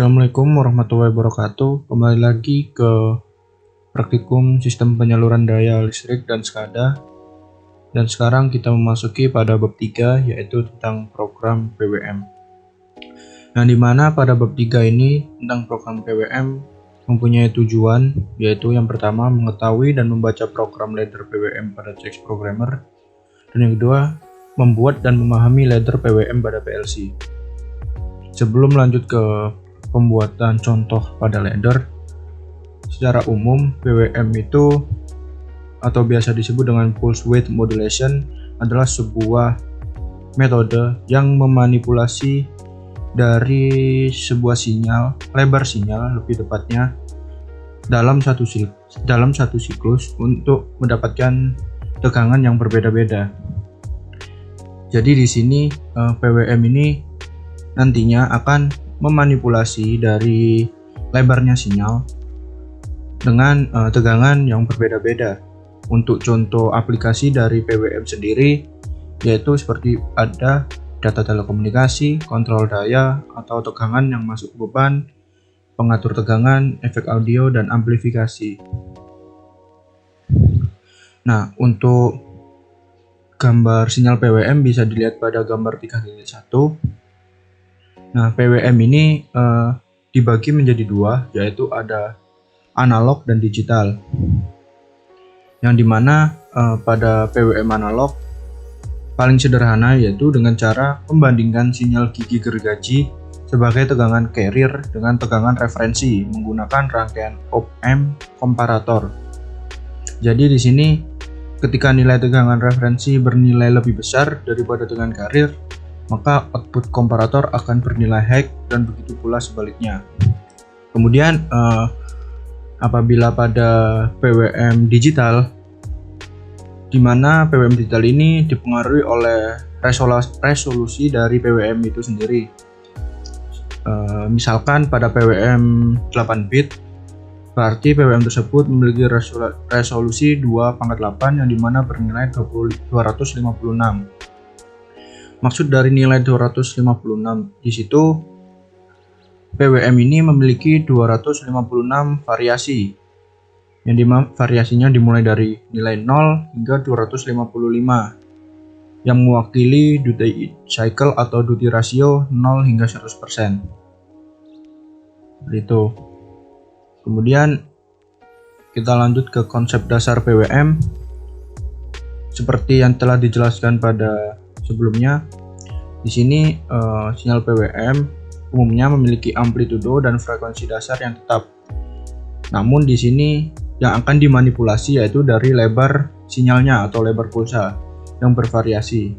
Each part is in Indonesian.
Assalamualaikum warahmatullahi wabarakatuh. Kembali lagi ke praktikum sistem penyaluran daya listrik dan SCADA. Dan sekarang kita memasuki pada bab 3, yaitu tentang program PWM. Nah, di mana pada bab 3 ini tentang program PWM mempunyai tujuan, yaitu yang pertama mengetahui dan membaca program ladder PWM pada CX Programmer, dan yang kedua membuat dan memahami ladder PWM pada PLC. Sebelum lanjut ke pembuatan contoh pada ladder, secara umum PWM itu atau biasa disebut dengan pulse width modulation adalah sebuah metode yang memanipulasi dari sebuah sinyal, lebar sinyal lebih tepatnya, dalam satu siklus untuk mendapatkan tegangan yang berbeda-beda. Jadi di sini PWM ini nantinya akan memanipulasi dari lebarnya sinyal dengan tegangan yang berbeda-beda. Untuk contoh aplikasi dari PWM sendiri, yaitu seperti ada data telekomunikasi, kontrol daya atau tegangan yang masuk beban, pengatur tegangan, efek audio, dan amplifikasi. Nah, untuk gambar sinyal PWM bisa dilihat pada gambar 3.1. Nah, PWM ini dibagi menjadi dua, yaitu ada analog dan digital. Yang dimana pada PWM analog paling sederhana yaitu dengan cara membandingkan sinyal gigi gergaji sebagai tegangan carrier dengan tegangan referensi menggunakan rangkaian op-amp komparator. Jadi di sini ketika nilai tegangan referensi bernilai lebih besar daripada tegangan carrier, maka output komparator akan bernilai high dan begitu pula sebaliknya. Kemudian apabila pada PWM digital, di mana PWM digital ini dipengaruhi oleh resolusi dari PWM itu sendiri. Misalkan pada PWM 8 bit, berarti PWM tersebut memiliki resolusi 2/8 yang dimana bernilai 256. Maksud dari nilai 256 di situ, PWM ini memiliki 256 variasi, yang dimana variasinya dimulai dari nilai 0 hingga 255, yang mewakili duty cycle atau duty ratio 0 hingga 100%. Begitu. Kemudian kita lanjut ke konsep dasar PWM. Seperti yang telah dijelaskan pada sebelumnya, di sini sinyal PWM umumnya memiliki amplitudo dan frekuensi dasar yang tetap. Namun di sini yang akan dimanipulasi yaitu dari lebar sinyalnya atau lebar pulsa yang bervariasi.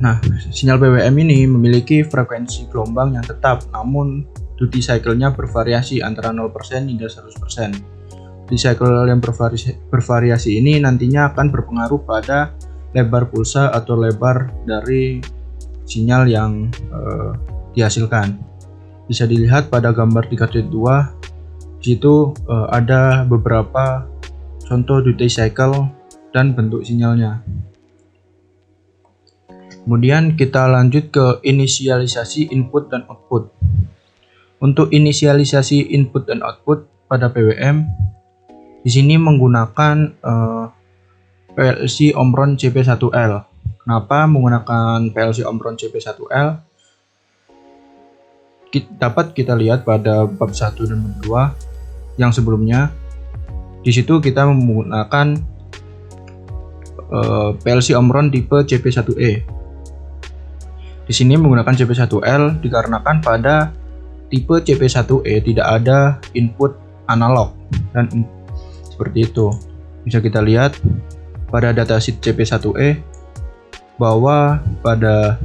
Nah, sinyal PWM ini memiliki frekuensi gelombang yang tetap, namun duty cycle-nya bervariasi antara 0% hingga 100%. Duty cycle yang bervariasi ini nantinya akan berpengaruh pada lebar pulsa atau lebar dari sinyal yang dihasilkan. Bisa dilihat pada gambar 3.2, di situ ada beberapa contoh duty cycle dan bentuk sinyalnya. Kemudian kita lanjut ke inisialisasi input dan output. Untuk inisialisasi input dan output pada PWM, di sini menggunakan PLC Omron CP1L. Kenapa menggunakan PLC Omron CP1L? Dapat kita lihat pada bab 1 dan bab 2 yang sebelumnya. Di situ kita menggunakan PLC Omron tipe CP1E. Di sini menggunakan CP1L dikarenakan pada tipe CP1E tidak ada input analog, dan seperti itu. Bisa kita lihat pada datasheet CP1E bahwa pada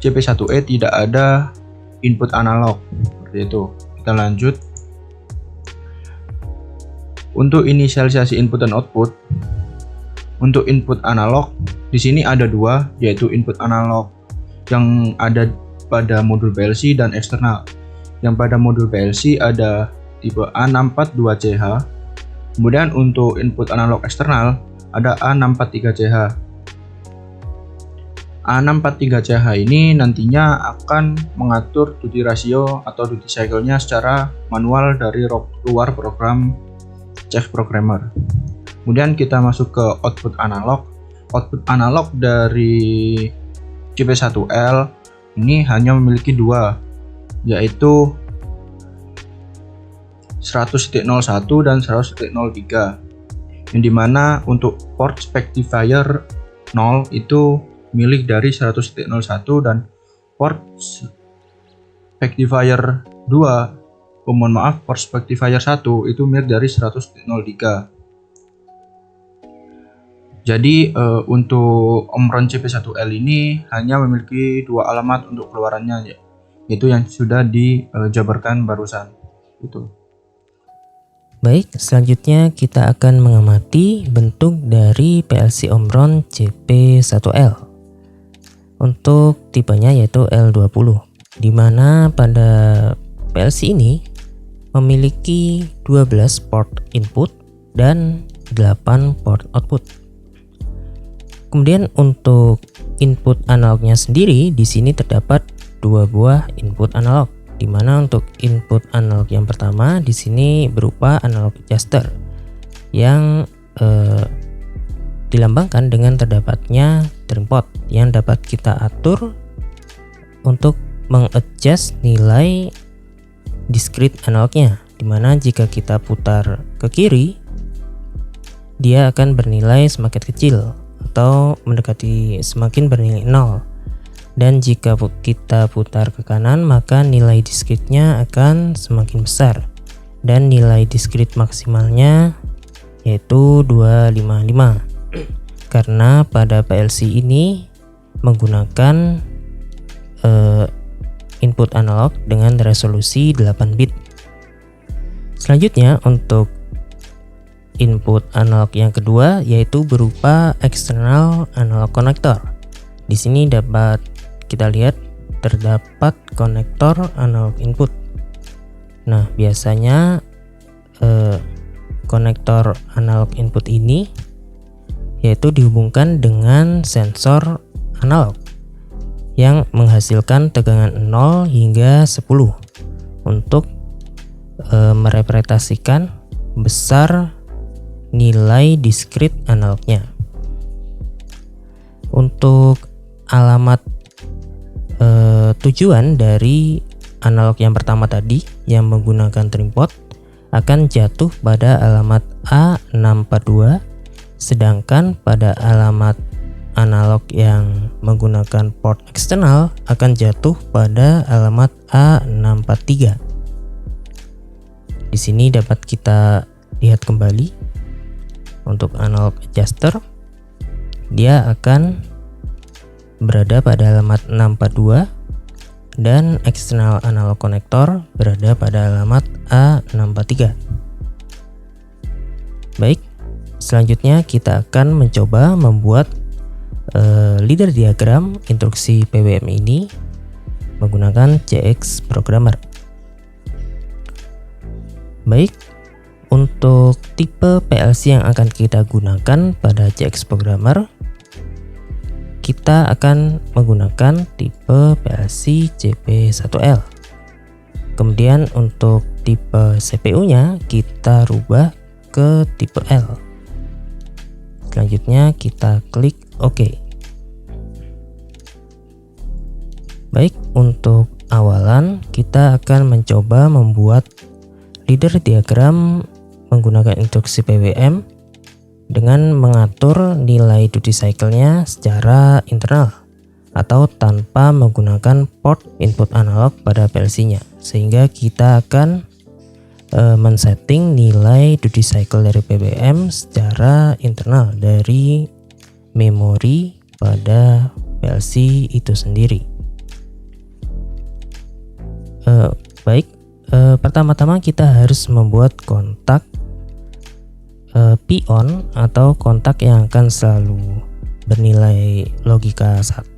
CP1E tidak ada input analog, seperti itu. Kita lanjut. Untuk inisialisasi input dan output, untuk input analog di sini ada dua, yaitu input analog yang ada pada modul PLC dan eksternal. Yang pada modul PLC ada tipe A642CH. Kemudian untuk input analog eksternal ada A643CH. A643CH ini nantinya akan mengatur duty ratio atau duty cycle-nya secara manual dari luar program Chef Programmer. Kemudian kita masuk ke output analog. Output analog dari CP1L ini hanya memiliki dua, yaitu 100.01 dan 100.03, yang dimana untuk port specifier 0 itu milik dari 100.01 dan port specifier 2, port specifier 1 itu milik dari 100.03. Jadi untuk Omron CP1L ini hanya memiliki dua alamat untuk keluarannya, yaitu yang sudah dijabarkan barusan. Itu. Baik, selanjutnya kita akan mengamati bentuk dari PLC Omron CP1L. Untuk tipenya yaitu L20, di mana pada PLC ini memiliki 12 port input dan 8 port output. Kemudian untuk input analognya sendiri di sini terdapat dua buah input analog, di mana untuk input analog yang pertama di sini berupa analog adjuster yang dilambangkan dengan terdapatnya trim pot yang dapat kita atur untuk mengadjust nilai discrete analognya, di mana jika kita putar ke kiri dia akan bernilai semakin kecil atau mendekati semakin bernilai 0, dan jika kita putar ke kanan maka nilai discrete-nya akan semakin besar dan nilai discrete maksimalnya yaitu 255, karena pada PLC ini menggunakan input analog dengan resolusi 8 bit. Selanjutnya untuk input analog yang kedua yaitu berupa external analog connector. Di sini dapat kita lihat terdapat konektor analog input. Nah, biasanya konektor analog input ini yaitu dihubungkan dengan sensor analog yang menghasilkan tegangan 0 hingga 10 untuk merepresentasikan besar nilai discrete analognya. Untuk alamat tujuan dari analog yang pertama tadi yang menggunakan trim pot akan jatuh pada alamat A642, sedangkan pada alamat analog yang menggunakan port eksternal akan jatuh pada alamat A643. Di sini dapat kita lihat kembali untuk analog adjuster, dia akan berada pada alamat 642 dan eksternal analog connector berada pada alamat A643. Baik, selanjutnya kita akan mencoba membuat leader diagram instruksi PWM ini menggunakan CX Programmer. Baik, untuk tipe PLC yang akan kita gunakan pada CX Programmer, kita akan menggunakan tipe PLC CP1L. Kemudian untuk tipe CPU-nya kita rubah ke tipe L. Selanjutnya kita klik OK. Baik, untuk awalan kita akan mencoba membuat leader diagram menggunakan instruksi PWM dengan mengatur nilai duty cycle-nya secara internal atau tanpa menggunakan port input analog pada PLC-nya, sehingga kita akan men-setting nilai duty cycle dari PWM secara internal dari memori pada PLC itu sendiri. Baik, pertama-tama kita harus membuat kontak P-on atau kontak yang akan selalu bernilai logika 1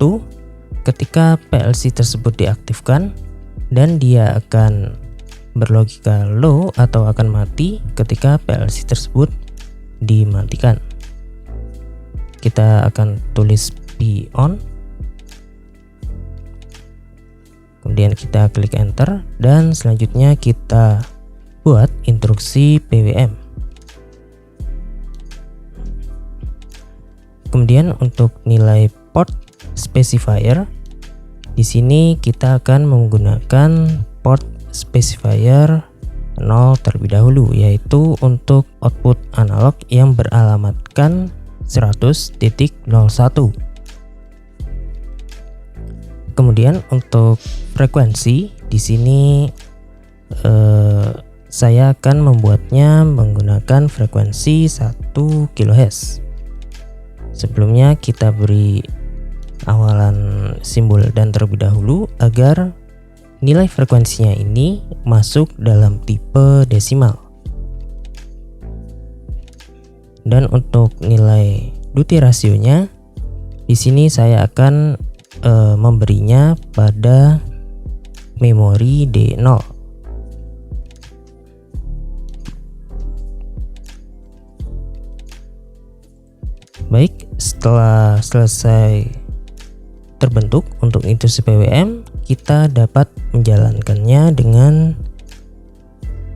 ketika PLC tersebut diaktifkan, dan dia akan berlogika low atau akan mati ketika PLC tersebut dimatikan. Kita akan tulis P-on Kemudian kita klik enter dan selanjutnya kita buat instruksi PWM. Kemudian untuk nilai port specifier, di sini kita akan menggunakan port specifier 0 terlebih dahulu, yaitu untuk output analog yang beralamatkan 100.01. Kemudian untuk frekuensi, di sini saya akan membuatnya menggunakan frekuensi 1 kHz. Sebelumnya kita beri awalan simbol dan terlebih dahulu agar nilai frekuensinya ini masuk dalam tipe desimal. Dan untuk nilai duty rasionya, di sini saya akan memberinya pada memori D0. Baik, setelah selesai terbentuk untuk instruksi PWM, kita dapat menjalankannya dengan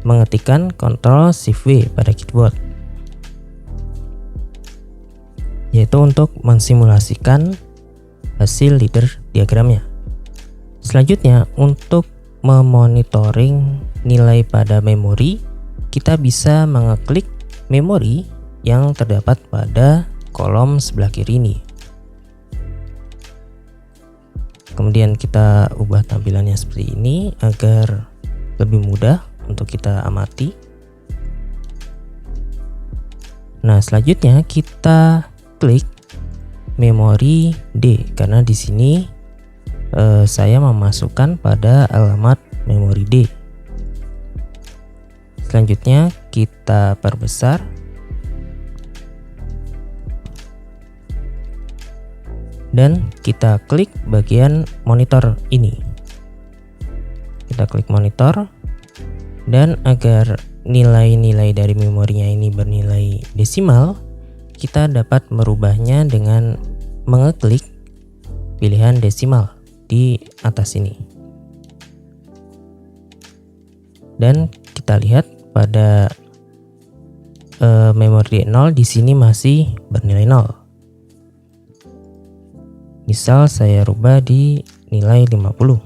mengetikkan Ctrl Shift W pada keyboard, yaitu untuk mensimulasikan hasil leader diagramnya. Selanjutnya, untuk memonitoring nilai pada memori, kita bisa mengeklik memori yang terdapat pada kolom sebelah kiri ini. Kemudian kita ubah tampilannya seperti ini agar lebih mudah untuk kita amati. Nah, selanjutnya kita klik memori D, karena di sini saya memasukkan pada alamat memori D. Selanjutnya kita perbesar dan kita klik bagian monitor ini. Kita klik monitor, dan agar nilai-nilai dari memorinya ini bernilai desimal, kita dapat merubahnya dengan mengeklik pilihan desimal di atas ini. Dan kita lihat pada memori D0 di sini masih bernilai 0. Misal saya rubah di nilai 50.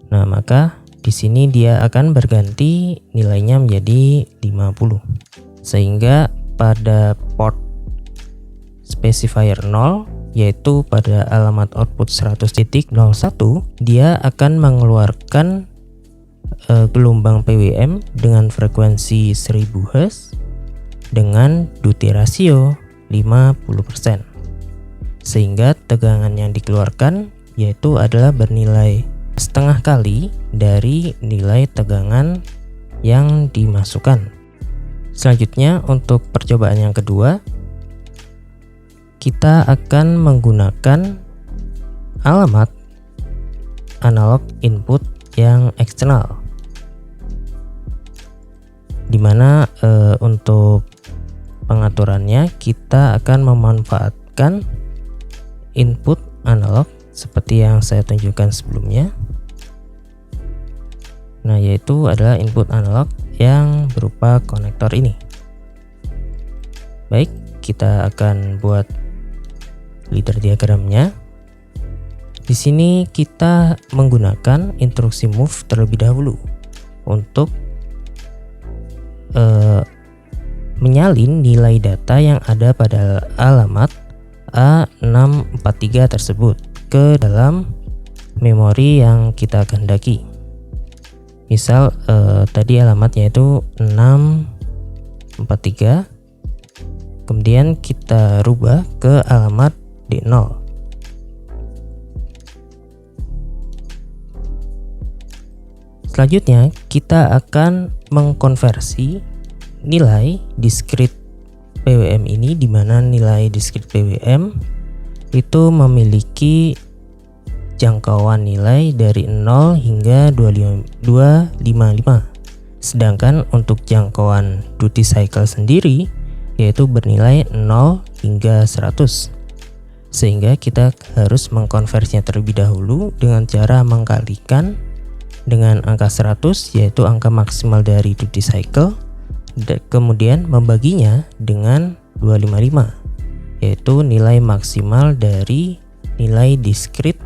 Nah, maka di sini dia akan berganti nilainya menjadi 50. Sehingga pada port specifier 0, yaitu pada alamat output 100.01, dia akan mengeluarkan gelombang PWM dengan frekuensi 1000 Hz dengan duty rasio 50%. Sehingga tegangan yang dikeluarkan yaitu adalah bernilai setengah kali dari nilai tegangan yang dimasukkan. Selanjutnya, untuk percobaan yang kedua, kita akan menggunakan alamat analog input yang eksternal, dimana untuk pengaturannya kita akan memanfaatkan input analog seperti yang saya tunjukkan sebelumnya. Nah, yaitu adalah input analog yang berupa konektor ini. Baik, kita akan buat leader diagramnya. Di sini kita menggunakan instruksi move terlebih dahulu untuk menyalin nilai data yang ada pada alamat A643 tersebut ke dalam memori yang kita kehendaki. Misal tadi alamatnya itu 643, kemudian kita rubah ke alamat D0. Selanjutnya kita akan mengkonversi nilai discrete PWM ini, di mana nilai discrete PWM itu memiliki jangkauan nilai dari 0 hingga 255. Sedangkan untuk jangkauan duty cycle sendiri yaitu bernilai 0 hingga 100. sehingga kita harus mengkonversinya terlebih dahulu dengan cara mengkalikan dengan angka 100, yaitu angka maksimal dari duty cycle, dan kemudian membaginya dengan 255, yaitu nilai maksimal dari nilai discrete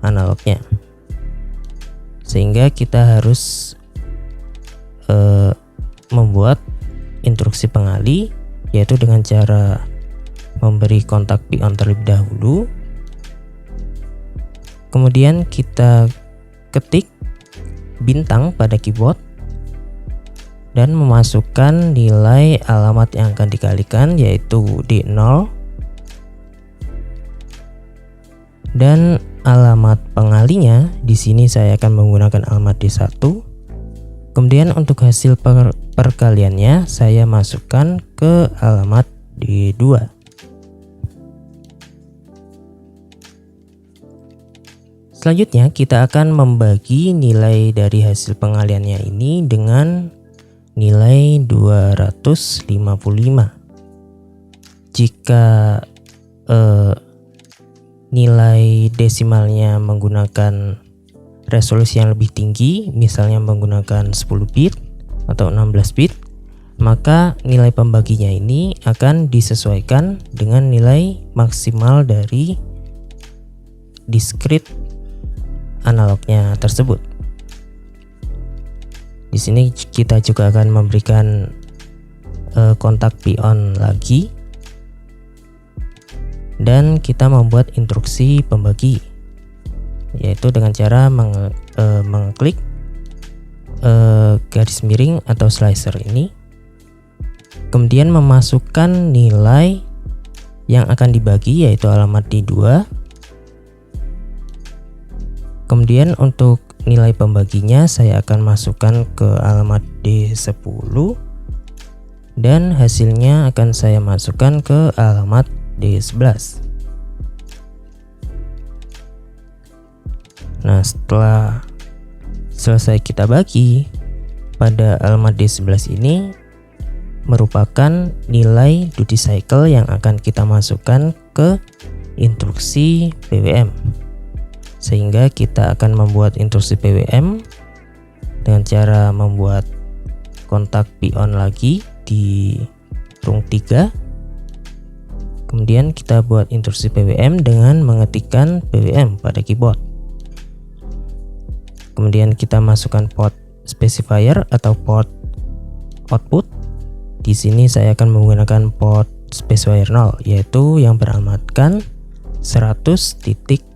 analognya. Sehingga kita harus membuat instruksi pengali, yaitu dengan cara memberi kontak P-on terlebih dahulu, kemudian kita ketik bintang pada keyboard dan memasukkan nilai alamat yang akan dikalikan, yaitu D0, dan alamat pengalinya di sini saya akan menggunakan alamat D1. Kemudian untuk hasil perkaliannya saya masukkan ke alamat D2. Selanjutnya kita akan membagi nilai dari hasil pengaliannya ini dengan nilai 255. Jika nilai desimalnya menggunakan resolusi yang lebih tinggi, misalnya menggunakan 10 bit atau 16 bit, maka nilai pembaginya ini akan disesuaikan dengan nilai maksimal dari discrete analognya tersebut. Di sini kita juga akan memberikan kontak P-on lagi, dan kita membuat instruksi pembagi, yaitu dengan cara mengklik garis miring atau slicer ini, kemudian memasukkan nilai yang akan dibagi, yaitu alamat D2. Kemudian untuk nilai pembaginya saya akan masukkan ke alamat D10, dan hasilnya akan saya masukkan ke alamat D11. Nah, setelah selesai kita bagi, pada alamat D11 ini merupakan nilai duty cycle yang akan kita masukkan ke instruksi PWM. Sehingga kita akan membuat instruksi PWM dengan cara membuat kontak P-on lagi di rung 3. Kemudian kita buat instruksi PWM dengan mengetikkan PWM pada keyboard. Kemudian kita masukkan port specifier atau port output. Di sini saya akan menggunakan port specifier 0, yaitu yang beralamatkan 100.01.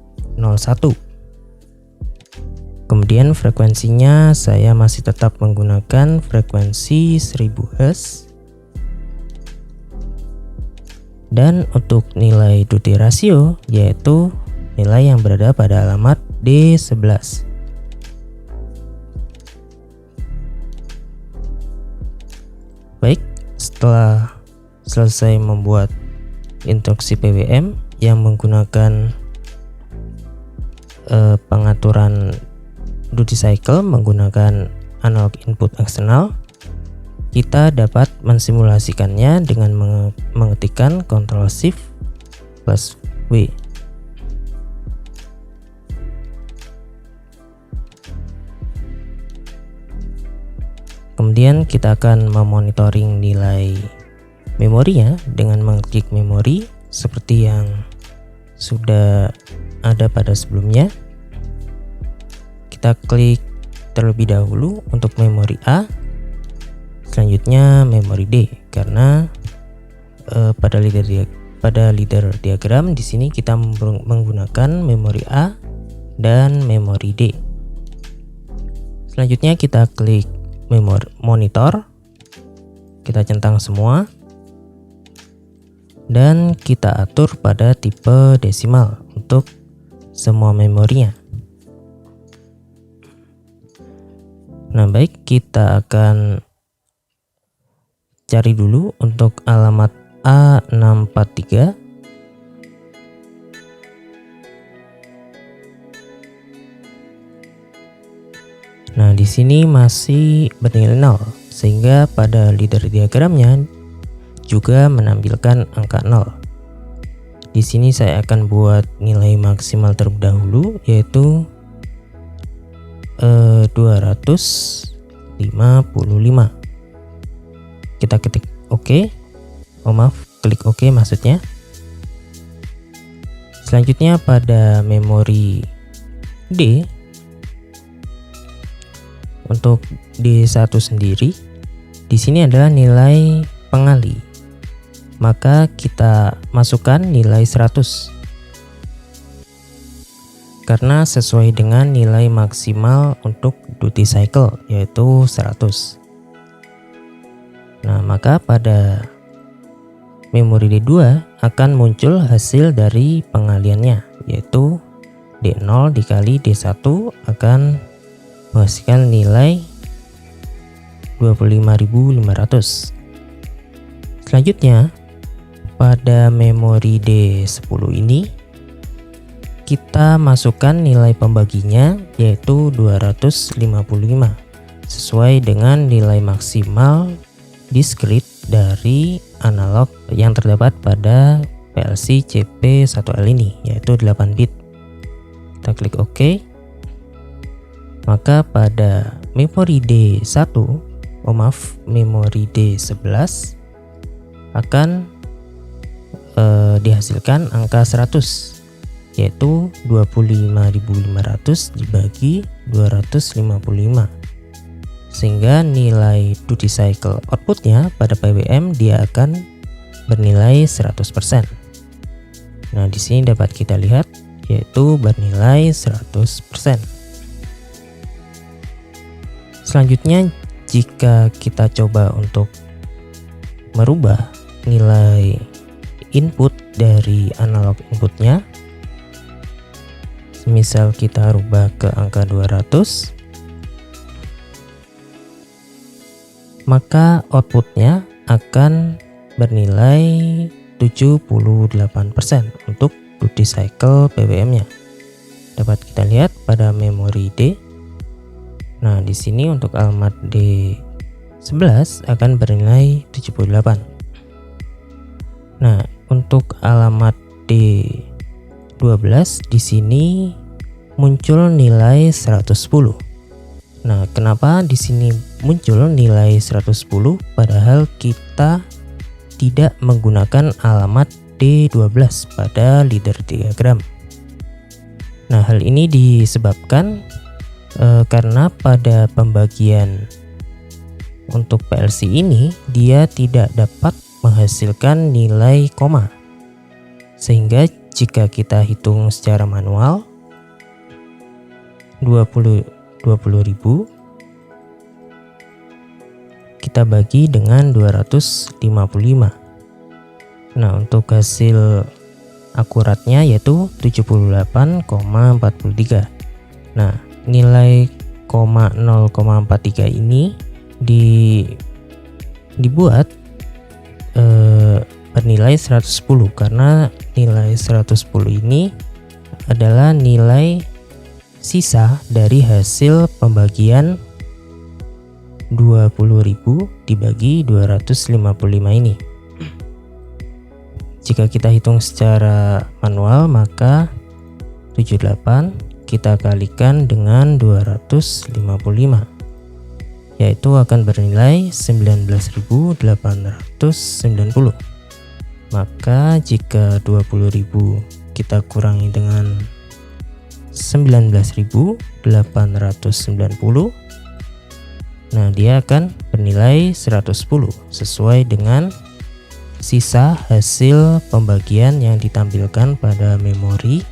Kemudian frekuensinya saya masih tetap menggunakan frekuensi 1000 Hz. Dan untuk nilai duty ratio, yaitu nilai yang berada pada alamat D11. Baik, setelah selesai membuat instruksi PWM yang menggunakan pengaturan duty cycle menggunakan analog input eksternal, kita dapat mensimulasikannya dengan mengetikkan Ctrl Shift plus W. Kemudian kita akan memonitoring nilai memorinya dengan mengklik memori seperti yang sudah ada pada sebelumnya. Kita klik terlebih dahulu untuk memori A, selanjutnya memori D, karena pada leader diagram di sini kita menggunakan memori A dan memori D. Selanjutnya kita klik monitor, kita centang semua, dan kita atur pada tipe desimal untuk semua memorinya. Nah, baik, kita akan cari dulu untuk alamat A643. Nah, di sini masih bernilai 0, sehingga pada leader diagramnya juga menampilkan angka 0. Di sini saya akan buat nilai maksimal terlebih dahulu, yaitu 255. Kita ketik OK. Klik OK maksudnya. Selanjutnya pada memori D, untuk D1 sendiri, di sini adalah nilai pengali. Maka kita masukkan nilai 100 karena sesuai dengan nilai maksimal untuk duty cycle, yaitu 100. Nah, maka pada memori D2 akan muncul hasil dari pengaliannya, yaitu D0 dikali D1 akan menghasilkan nilai 25.500. Selanjutnya, pada memori D10 ini kita masukkan nilai pembaginya, yaitu 255 sesuai dengan nilai maksimal discrete dari analog yang terdapat pada PLC CP1L ini, yaitu 8 bit. Kita klik OK. Maka pada memori D1, memori D11 akan dihasilkan angka 100, yaitu 25.500 dibagi 255, sehingga nilai duty cycle outputnya pada PWM dia akan bernilai 100%. Nah, di sini dapat kita lihat yaitu bernilai 100%. Selanjutnya, jika kita coba untuk merubah nilai input dari analog inputnya, misal kita rubah ke angka 200, maka outputnya akan bernilai 78% untuk duty cycle PWM-nya. Dapat kita lihat pada memori D. Nah, di sini untuk alamat D11 akan bernilai 78. Nah, untuk alamat D12 di sini muncul nilai 110. Nah, kenapa di sini muncul nilai 110 padahal kita tidak menggunakan alamat D12 pada leader diagram? Nah, hal ini disebabkan karena pada pembagian untuk PLC ini dia tidak dapat menghasilkan nilai koma, sehingga jika kita hitung secara manual 20.000 kita bagi dengan 255. Nah, untuk hasil akuratnya yaitu 78,43. Nah, nilai 0,43 ini dibuat bernilai 110 karena nilai 110 ini adalah nilai sisa dari hasil pembagian 20.000 dibagi 255 ini. Jika kita hitung secara manual, maka 78 kita kalikan dengan 255, yaitu akan bernilai 19.890. Maka jika 20.000 kita kurangi dengan 19.890, nah dia akan bernilai 110 sesuai dengan sisa hasil pembagian yang ditampilkan pada memori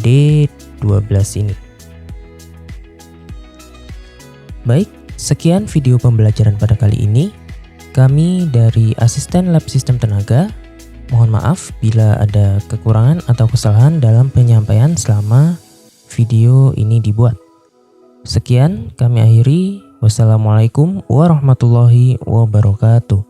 D12 ini. Baik, sekian video pembelajaran pada kali ini. Kami dari Asisten Lab Sistem Tenaga mohon maaf bila ada kekurangan atau kesalahan dalam penyampaian selama video ini dibuat. Sekian kami akhiri. Wassalamualaikum warahmatullahi wabarakatuh.